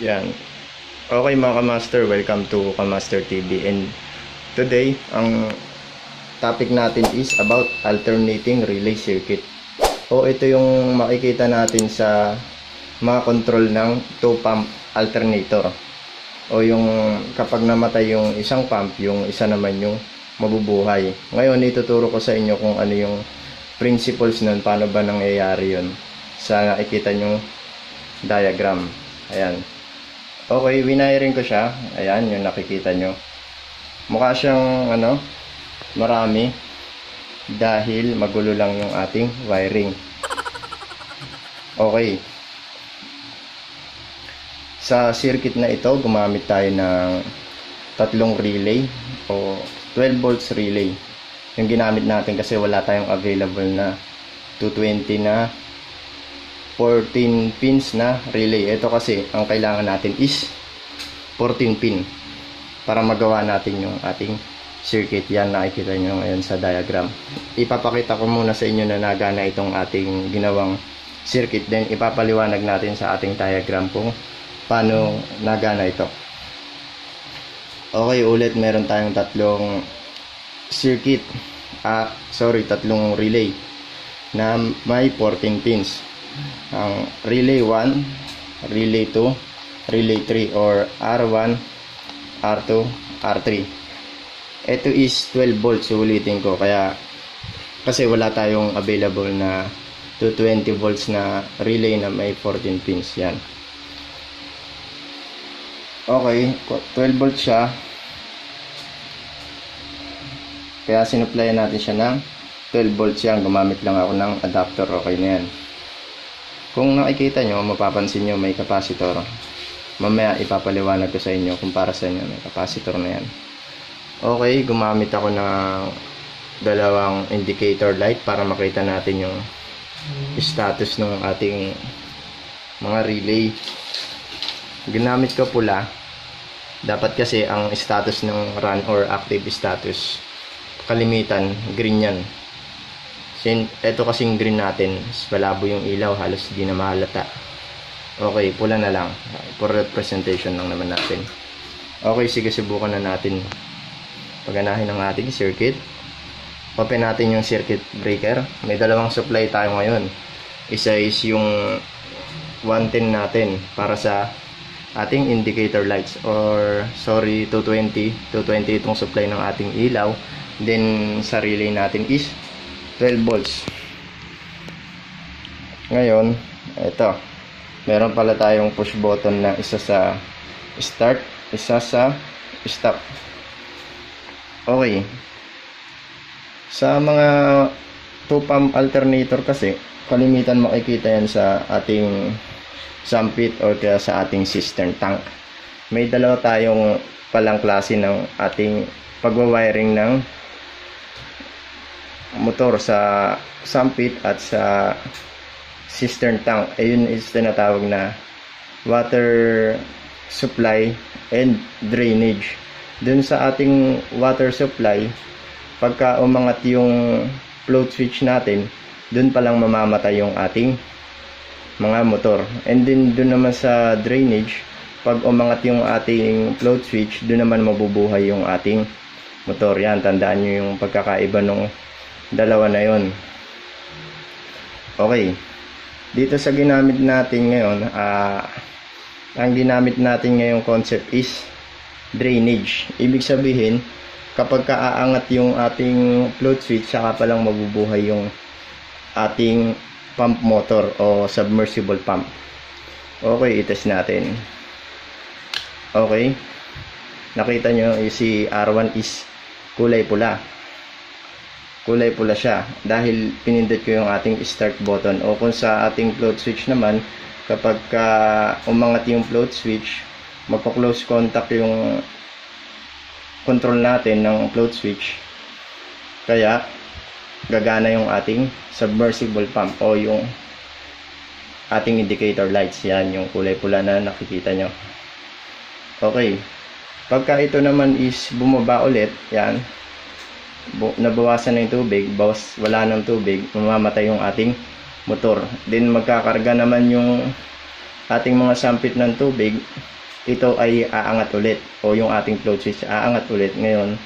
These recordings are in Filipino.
Yan. Okay mga Kamaster, welcome to Kamaster TV. And today, ang topic natin is about alternating relay circuit. O ito yung makikita natin sa mga control ng 2-pump alternator. O yung kapag namatay yung isang pump, yung isa naman yung mabubuhay. Ngayon, ituturo ko sa inyo kung ano yung principles nun, paano ba nangyayari yun sa nakikita nyo diagram. Ayan. Okay, winiring ko siya. Ayan, yung nakikita nyo. Mukha siyang, marami. Dahil magulo lang yung ating wiring. Okay. Sa circuit na ito, gumamit tayo ng tatlong relay o 12 volts relay. Yung ginamit natin kasi wala tayong available na 220 na 14 pins na relay. Ito kasi ang kailangan natin is 14 pin para magawa natin yung ating circuit. Yan nakikita nyo ngayon sa diagram. Ipapakita ko muna sa inyo na nagana itong ating ginawang circuit, then ipapaliwanag natin sa ating diagram kung paano nagana ito. Okay, ulit meron tayong tatlong circuit, tatlong relay na may 14 pins. Ang relay 1, relay 2, relay 3 or R1, R2, R3. Ito is 12 volts, ulitin ko, kasi wala tayong available na 220 volts na relay na may 14 pins. Yan. Okay, 12 volts siya. Kaya sinupplyan natin siya ng 12 volts yan. Gumamit lang ako ng adapter. Okay na yan. Kung nakikita nyo, mapapansin nyo may capacitor. Mamaya ipapaliwanag ko sa inyo kung para sa inyo may capacitor na yan. Okay, gumamit ako ng dalawang indicator light para makita natin yung status ng ating mga relay. Ginamit ko pula. Dapat kasi ang status ng run or active status, kalimitan, green yan. Ito kasing green natin, malabo yung ilaw, halos di na mahalata. Okay, pula na lang. For representation lang naman natin. Okay, sige, subukan na natin. Paganahin ang ating circuit. Open natin yung circuit breaker. May dalawang supply tayo ngayon. Isa is yung 110 natin para sa ating indicator lights, or 220 itong supply ng ating ilaw. Then sa relay natin is 12 volts. Ngayon, ito, meron pala tayong push button na isa sa start, isa sa stop. Okay, sa mga 2-pump alternator kasi kalimitan makikita yan sa ating sump pit or kaya sa ating cistern tank. May dalawa tayong palang klase ng ating pagwawiring ng motor sa sump pit at sa cistern tank. Ayun is tinatawag na water supply and drainage. Dun sa ating water supply, pagka umangat yung float switch natin, dun palang mamamatay yung ating mga motor. And then dun naman sa drainage, pag umangat yung ating float switch, dun naman mabubuhay yung ating motor. Yan, tandaan nyo yung pagkakaiba ng dalawa na yon. Okay, dito sa ginamit natin ngayon, ang ginamit natin ngayong concept is drainage. Ibig sabihin, kapag kaaangat yung ating float switch, saka palang mabubuhay yung ating pump motor o submersible pump. Okay, itest natin. Okay, nakita nyo si R1 is kulay pula. Kulay pula siya dahil pinindot ko yung ating start button. O kung sa ating float switch naman, kapag umangat yung float switch, magpa-close contact yung control natin ng float switch, kaya gagana yung ating submersible pump o yung ating indicator lights. Yan yung kulay pula na nakikita nyo. Okay, pagka ito naman is bumaba ulit, yan, nabawasan na yung tubig, wala ng tubig, mamamatay yung ating motor. Then magkakarga naman yung ating mga sampit ng tubig, ito ay aangat ulit, o yung ating float switch aangat ulit. Ngayon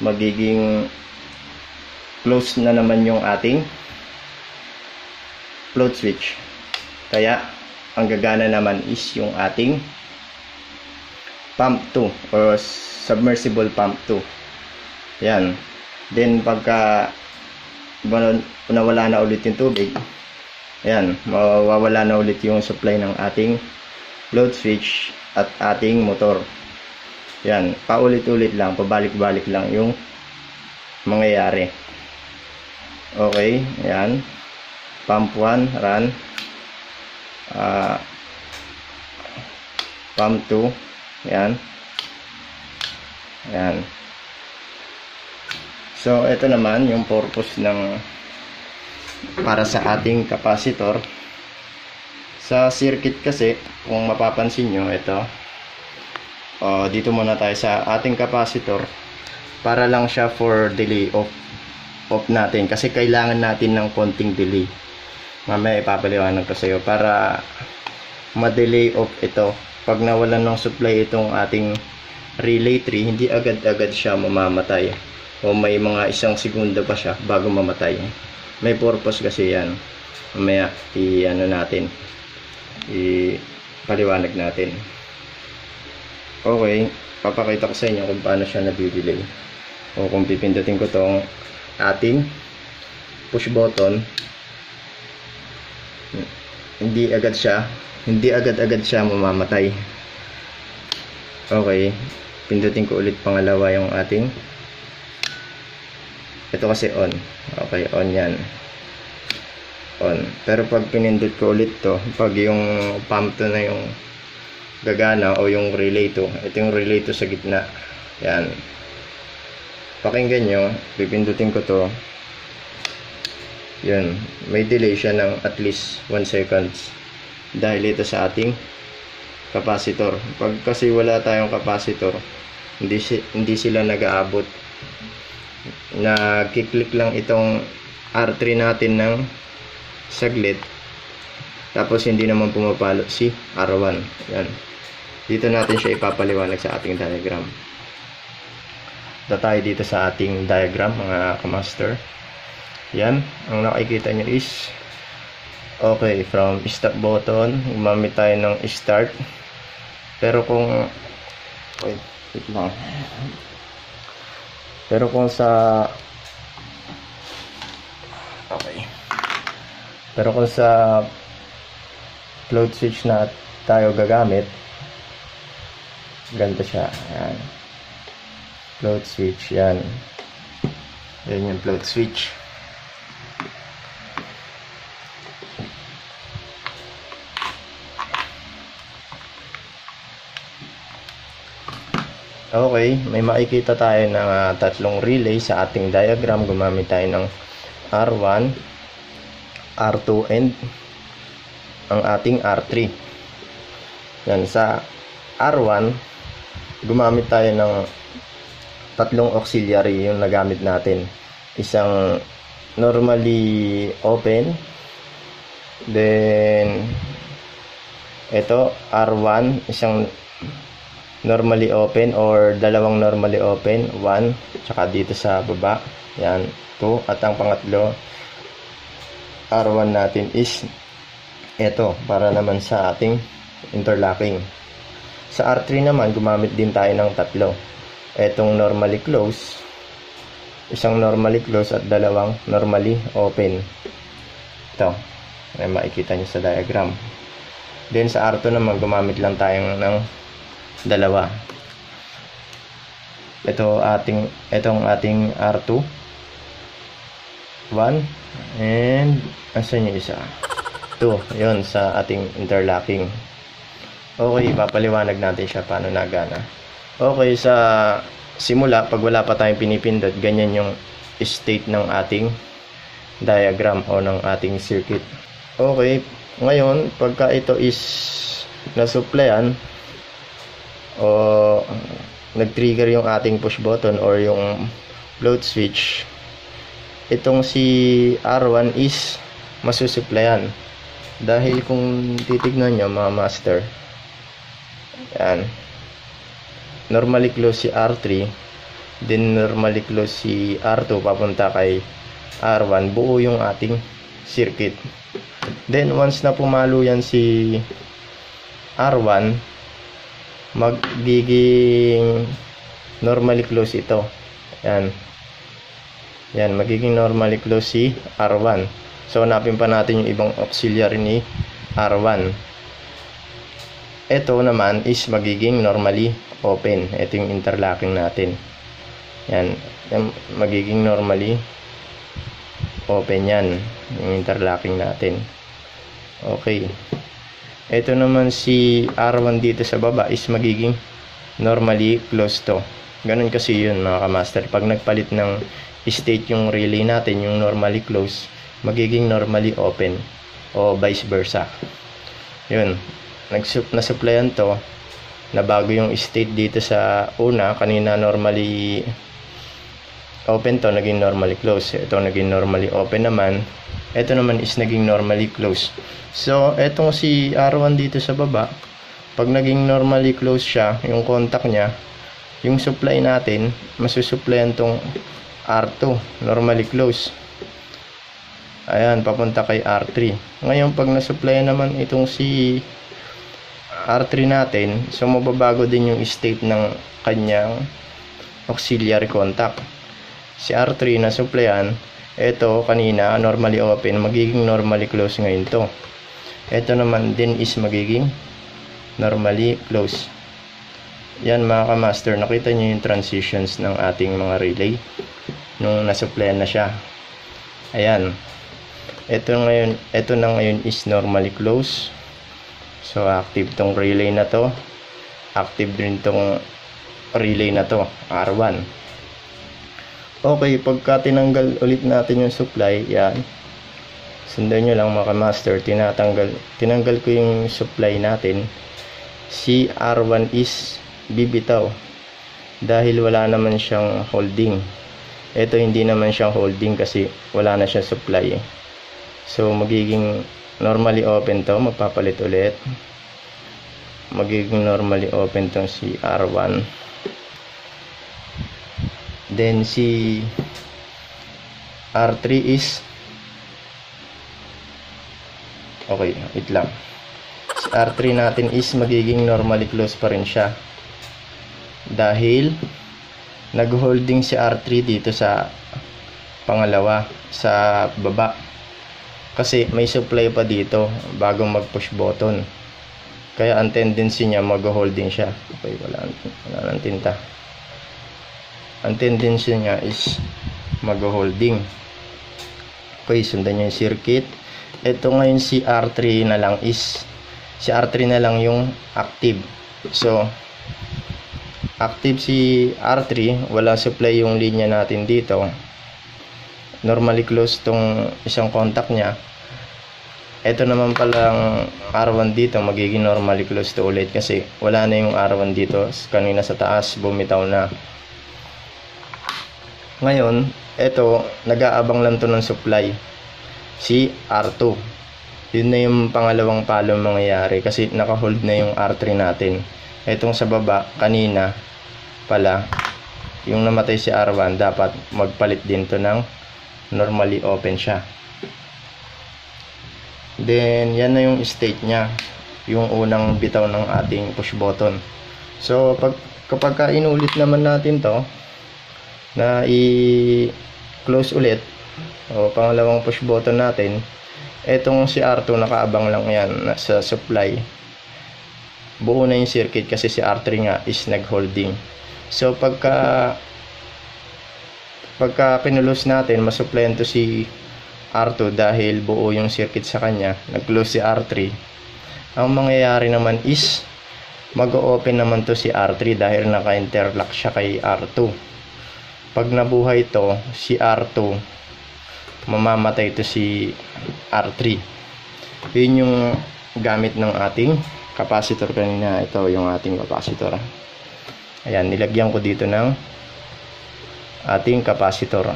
magiging close na naman yung ating float switch, kaya ang gagana naman is yung ating pump 2 or submersible pump 2. Yan. Then pagka nawala na ulit yung tubig, ayan, mawawala na ulit yung supply ng ating float switch at ating motor. Yan, paulit-ulit lang, pabalik-balik lang yung mangyayari. Okay, ayan. Pump 1, run. Pump 2, ayan. Ayan. So, ito naman yung purpose ng para sa ating capacitor. Sa circuit kasi, kung mapapansin nyo, ito. Dito muna tayo sa ating capacitor. Para lang siya for delay off natin. Kasi kailangan natin ng konting delay. Mamaya ipapaliwanag ko sa iyo para ma-delay off ito. Pag nawalan ng supply itong ating relay 3, hindi agad-agad siya mamamatay. O may mga 1 segundo pa siya bago mamatay. May purpose kasi yan. Mamaya ipaliwanag natin. Okay, papakita ko sa inyo kung paano siya nadidelay. O kung pipindutin ko tong ating push button, hindi agad-agad siya mamamatay. Okay, pindutin ko ulit pangalawa yung ating, ito kasi on. Okay, on yan, on. Pero pag pinindot ko ulit to, pag yung pump to na yung gagana o yung relay to, ito yung relay to sa gitna, yan. Pakinggan nyo, pipindutin ko to, yun, may delay siya ng at least 1 seconds dahil ito sa ating capacitor. Pag kasi wala tayong capacitor, hindi sila nag-aabot. Nag-click lang itong R3 natin ng saglit, tapos hindi naman pumapalo si R1. Yan. Dito natin siya ipapaliwanag sa ating diagram. Tayo dito sa ating diagram, mga kamaster. Yan, ang nakikita nyo is, okay, from stop button, gumamit tayo ng start. Pero kung, wait lang. Pero kung sa, okay. Pero kung sa float switch na tayo gagamit, ganito siya. Yan. Float switch, yan. Yan yung float switch. Okay, may makikita tayo ng tatlong relay sa ating diagram. Gumamit tayo ng R1, R2, and ang ating R3. Yan, sa R1, gumamit tayo ng tatlong auxiliary yung nagamit natin. Isang normally open, then ito R1, isang normally open or dalawang normally open, 1, tsaka dito sa baba, yan, 2, at ang pangatlo R1 natin is ito, para naman sa ating interlocking. Sa R3 naman, gumamit din tayo ng tatlo. Etong normally close, isang normally close at dalawang normally open. Ito, ay makikita nyo sa diagram. Then sa R2 naman, gumamit lang tayo ng dalawa. Itong ating R2, 1, and asan yung isa? 2, yun sa ating interlocking. Okay, papaliwanag natin siya paano nagana. Okay, sa simula, pag wala pa tayong pinipindot, ganyan yung state ng ating diagram o ng ating circuit. Okay, ngayon, pagka ito is nasupplyan o nag-trigger yung ating push button or yung float switch, itong si R1 is masusupplyan. Dahil kung titignan nyo mga master, yan, normally close si R3, then normally close si R2 papunta kay R1, buo yung ating circuit. Then once na pumalo yan si R1, magiging normally close ito. Yan, magiging normally close si R1. So hanapin pa natin yung ibang auxiliary ni R1. Ito naman is magiging normally open. Ito yung interlocking natin. Yan, magiging normally open yan, yung interlocking natin. Okay. Ito naman si R1 dito sa baba is magiging normally closed to. Ganun kasi yun mga kamaster. Pag nagpalit ng state yung relay natin, yung normally closed, magiging normally open o vice versa. Yun. Nasupplyan to na bago yung state dito sa una. Kanina normally open to, naging normally close. Ito naging normally open naman. Ito naman is naging normally close. So etong si R1 dito sa baba, pag naging normally close siya, yung contact niya, yung supply natin masusupplyan tong R2 normally close. Ayan, papunta kay R3. Ngayon pag nasupply naman itong si R3 natin, so mababago din yung state ng kanyang auxiliary contact. Si R3 na supplyan, ito kanina normally open, magiging normally close ngayon to. Ito naman din is magiging normally close. Yan mga kamaster, nakita nyo yung transitions ng ating mga relay nung nasupplyan na siya. Ayan. Ito na ngayon is normally close. So active tong relay na to. Active din tong relay na to, R1. Okay, pagka tinanggal ulit natin yung supply, yan. Sundan nyo lang mga master, tinanggal ko yung supply natin. Si R1 is bibitaw dahil wala naman siyang holding. Ito hindi naman siyang holding kasi wala na siyang supply. So magiging normally open to, magpapalit ulit. Magiging normally open tong si R1. Then si R3 is okay, wait lang. Si R3 natin is magiging normally close pa rin siya dahil nag-holding si R3 dito sa pangalawa, sa baba, kasi may supply pa dito bago mag-push button, kaya ang tendency niya mag-holding siya. Okay, wala nang tinta. Ang tendency niya is mag-holding. Okay, sundan niyo yung circuit. Ito ngayon si R3 na lang is, si R3 na lang yung active. So active si R3, wala supply yung linya natin dito. Normally close tong isang contact niya. Ito naman palang R1 dito, magiging normally close to ulit kasi wala na yung R1 dito. Kanina sa taas, bumitaw na. Ngayon, ito, nag-aabang lang to ng supply. Si R2. Yun na yung pangalawang palo mangyayari kasi naka-hold na yung R3 natin. Itong sa baba, kanina pala, yung namatay si R1, dapat magpalit din to ng normally open siya. Then, yan na yung state niya. Yung unang bitaw ng ating push button. So, kapag inulit naman natin to, na i-close ulit, o pangalawang push button natin, etong si R2 nakaabang lang yan sa supply. Buo na yung circuit kasi si R3 nga is nag-holding. So pagka kinulos natin, masupplyan to si R2 dahil buo yung circuit sa kanya, nag-close si R3. Ang mangyayari naman is mag-open naman to si R3 dahil naka-interlock siya kay R2. Pag nabuhay to si R2, mamamatay to si R3. Yun yung gamit ng ating capacitor kanina. Ito yung ating capacitor. Ayan, nilagyan ko dito ng ating capacitor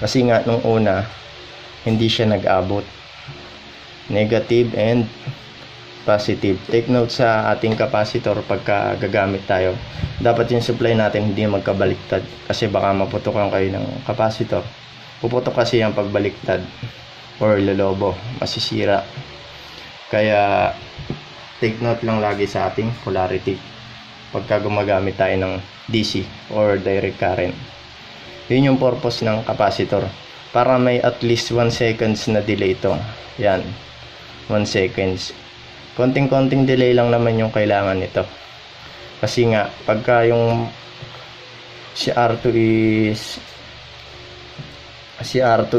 kasi nga nung una hindi siya nag-abot negative and positive. Take note sa ating capacitor pagka gagamit tayo. Dapat yung supply natin hindi magkabaliktad kasi baka maputukan kayo ng capacitor. Puputok kasi yung pagbaliktad or lolobo, masisira. Kaya take note lang lagi sa ating polarity pagka gumagamit tayo ng DC or direct current. Yun yung purpose ng capacitor, para may at least 1 seconds na delay ito. Yan, 1 seconds. Konting-konting delay lang naman yung kailangan nito. Kasi nga, pagka yung si R2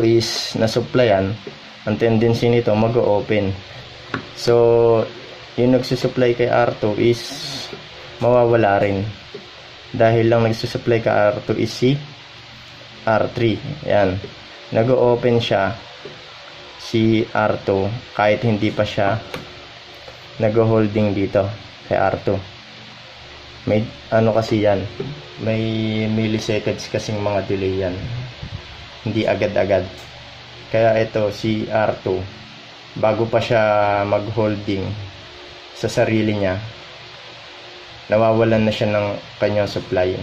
is na-supplyan, ang tendency nito mag-open. So, yung nagsusupply kay R2 is mawawala rin. Dahil lang nagsusupply kay R2 is si R3. Yan. Nag-open siya si R2 kahit hindi pa siya nag-holding dito kay R2. May ano kasi yan. May milliseconds kasing mga delay yan. Hindi agad-agad. Kaya ito si R2, bago pa siya mag-holding sa sarili niya, nawawalan na siya ng kanyang supply.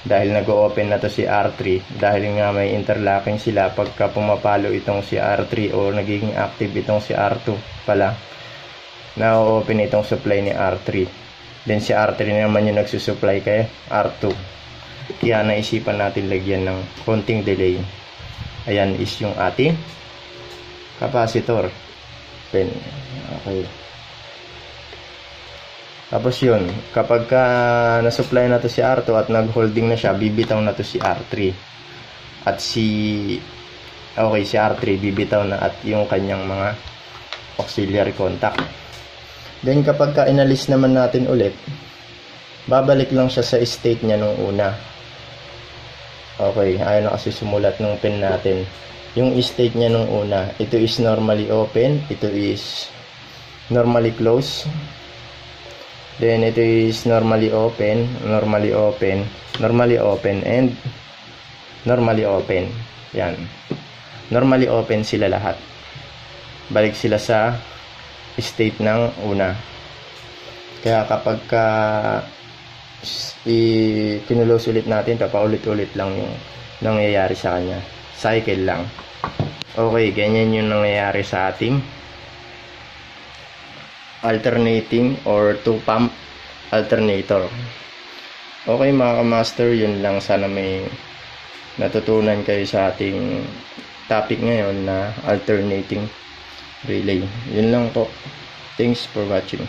Dahil nag-open na to si R3, dahil nga may interlocking sila, pagka pumapalo itong si R3 o nagiging active itong si R2 pala, na-open itong supply ni R3. Then si R3 naman yung nagsusupply kay R2. Kaya naisipan natin lagyan ng konting delay. Ayan is yung ating capacitor. Then, okay. Tapos yun, kapag na-supply na to si R2 at nag-holding na siya, bibitaw na to si R3. At si R3 bibitaw na at yung kanyang mga auxiliary contact. Then kapag inalis naman natin ulit, babalik lang siya sa state niya nung una. Okay, ayaw na kasi sumulat nung pen natin. Yung state niya nung una, ito is normally open, ito is normally closed. Then ito is normally open, normally open, normally open, and normally open. Yan. Normally open sila lahat. Balik sila sa state ng una. Kaya kapag kinulos ulit natin, paulit-ulit lang yung nangyayari sa kanya. Cycle lang. Okay, ganyan yung nangyayari sa ating alternating or 2-pump alternator. Okay mga kamaster, yun lang. Sana may natutunan kayo sa ating topic ngayon na alternating relay. Yun lang po. Thanks for watching.